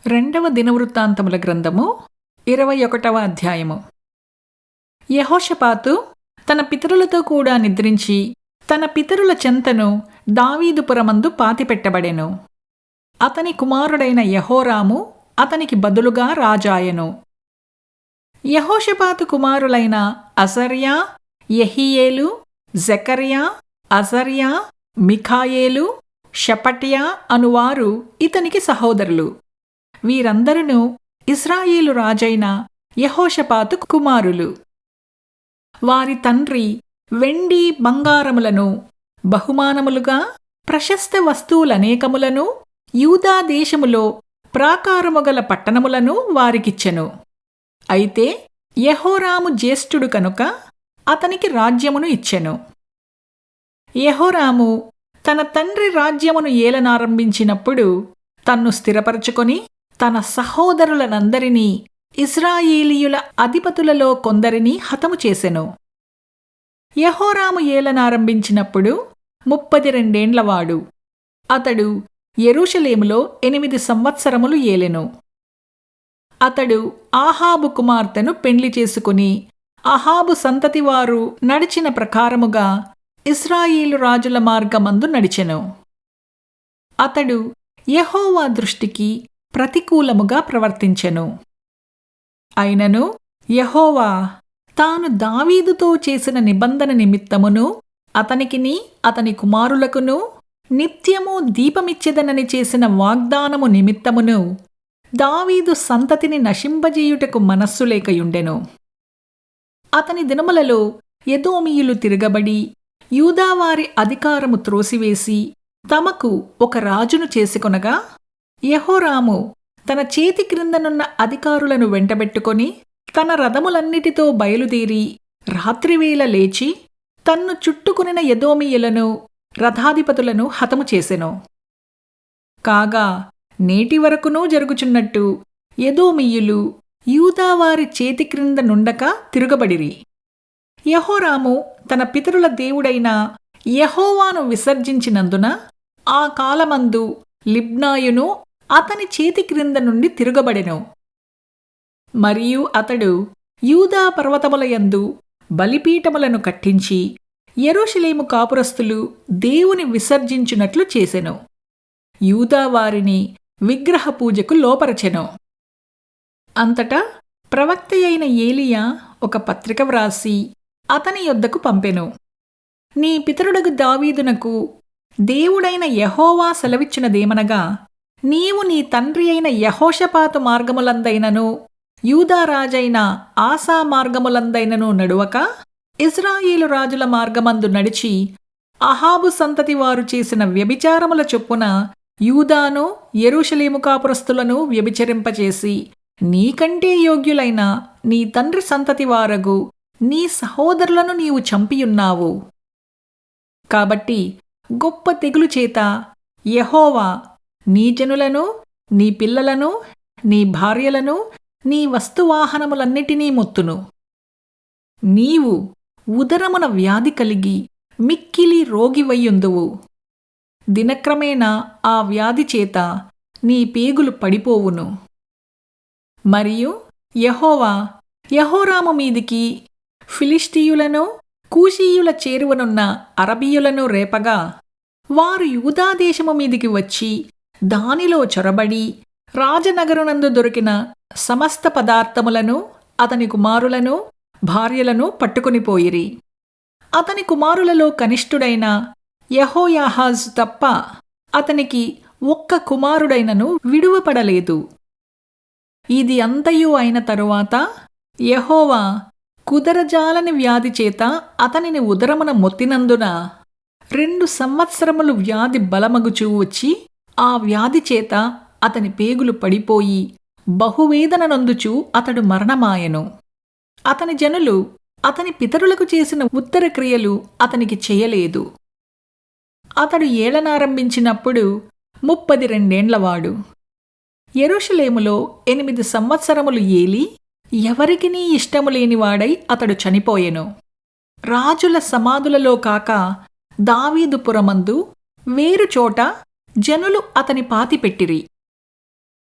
రెండవ దినవృత్తాంతముల గ్రంథము 21వ అధ్యాయము. యెహోషాపాతు తన పితరులతో కూడా నిద్రించి తన పితరుల చెంతను దావీదుపురమందు పాతిపెట్టబడెను. అతని కుమారుడైన యెహోరాము అతనికి బదులుగా రాజాయెను. యెహోషాపాతు కుమారులైన అజర్యా, యెహీయేలు, జెకర్యా, అజర్యా, మిఖాయేలు, షపట్యా అనువారు ఇతనికి సహోదరులు. వీరందరును ఇశ్రాయేలు రాజైన యెహోషాపాతు కుమారులు. వారి తండ్రి వెండి బంగారములను బహుమానములుగా ప్రశస్త వస్తువులనేకములను యూదా దేశములో ప్రాకారముగల పట్టణములను వారికిచ్చెను. అయితే యెహోరాము జ్యేష్ఠుడు కనుక అతనికి రాజ్యమును ఇచ్చెను. యెహోరాము తన తండ్రి రాజ్యమును ఏలనారంభించినప్పుడు తన్ను స్థిరపరచుకొని తన సహోదరులనందరినీ ఇశ్రాయేలీయుల అధిపతులలో కొందరిని హతము చేసెను. యెహోరాము ఏలనారంభించినప్పుడు 32 ఏండ్లవాడు. అతడు యెరూషలేములో 8 సంవత్సరములు ఏలెను. అతడు ఆహాబు కుమార్తెను పెండ్లి చేసుకుని అహాబు సంతతివారు నడిచిన ప్రకారముగా ఇశ్రాయేలు రాజుల మార్గమందు నడిచెను. అతడు యెహోవా దృష్టికి ప్రతికూలముగా ప్రవర్తించెను. అయినను యెహోవా తాను దావీదుతో చేసిన నిబంధన నిమిత్తమును అతనికిని అతని కుమారులకును నిత్యము దీపమిచ్చెదనని చేసిన వాగ్దానము నిమిత్తమును దావీదు సంతతిని నశింపజేయుటకు మనస్సు లేకయుండెను. అతని దినములలో ఎదోమీయులు తిరగబడి యూదావారి అధికారము త్రోసివేసి తమకు ఒక రాజును చేసుకొనగా యెహోరాము తన చేతి క్రిందనున్న అధికారులను వెంటబెట్టుకొని తన రథములన్నిటితో బయలుదేరి రాత్రివేళ లేచి తన్ను చుట్టుకునిన ఎదోమీయులను రథాధిపతులను హతము చేసెను. కాగా నేటి వరకునూ జరుగుచున్నట్టు ఎదోమీయులు యూదావారి చేతి క్రింద నుండక తిరుగబడిరి. యెహోరాము తన పితరుల దేవుడైన యెహోవాను విసర్జించినందున ఆ కాలమందు లిబ్నాయును అతని చేతి క్రింద నుండి తిరుగబడెను. మరియు అతడు యూదా పర్వతములయందు బలిపీఠములను కట్టించి యెరూషలేము కాపురస్తులు దేవుని విసర్జించునట్లు చేసెను. యూదా వారిని విగ్రహ పూజకు లోపరచెను. అంతటా ప్రవక్తయైన ఏలియా ఒక పత్రిక వ్రాసి అతని యొద్దకు పంపెను. నీ పితరుడగు దావీదునకు దేవుడైన యెహోవా సెలవిచ్చినదేమనగా, నీవు నీ తండ్రి అయిన యెహోషాపాతు మార్గములందైనను యూదా రాజైన ఆసా మార్గములందైనను నడువక ఇశ్రాయేలు రాజుల మార్గమందు నడిచి అహాబు సంతతి వారు చేసిన వ్యభిచారముల చొప్పున యూదాను యెరూషలేము కాపురస్తులను వ్యభిచరింపచేసి నీకంటే యోగ్యులైన నీ తండ్రి సంతతి వారగు నీ సహోదరులను నీవు చంపియున్నావు. కాబట్టి గొప్ప తెగులు చేత యెహోవా నీ జనులను, నీ పిల్లలను, నీ భార్యలను, నీ వస్తువాహనములన్నిటినీ మొత్తును. నీవు ఉదరమున వ్యాధి కలిగి మిక్కిలి రోగివయ్యుందువు. దినక్రమేణా ఆ వ్యాధి చేత నీ పేగులు పడిపోవును. మరియు యెహోవా యెహోరాము మీదికి ఫిలిష్తీయులను, కూషీయుల చేరువనున్న అరబీయులను రేపగా వారు యూదాదేశము మీదికి వచ్చి దానిలో చొరబడి రాజనగరునందు దొరికిన సమస్త పదార్థములను అతని కుమారులను భార్యలను పట్టుకునిపోయిరి. అతని కుమారులలో కనిష్ఠుడైన యెహోయాహాజు తప్ప అతనికి ఒక్క కుమారుడైనను విడువపడలేదు. ఇది అంతయు అయిన తరువాత యెహోవా కుదరజాలని వ్యాధి చేత అతనిని ఉదరమున మొత్తినందున 2 సంవత్సరములు వ్యాధి బలమగుచూ వచ్చి ఆ వ్యాధి చేత అతని పేగులు పడిపోయి బహువేదన నొందుచూ అతడు మరణమాయెను. అతని జనులు అతని పితరులకు చేసిన ఉత్తర క్రియలు అతనికి చేయలేదు. అతడు ఏలనారంభించినప్పుడు 32 ఏండ్లవాడు. యెరూషలేములో 8 సంవత్సరములు ఏలి ఎవరికినీ ఇష్టము లేనివాడై అతడు చనిపోయెను. రాజుల సమాధులలో కాక దావీదుపురమందు వేరుచోట జనులు అతని పాతిపెట్టిరి.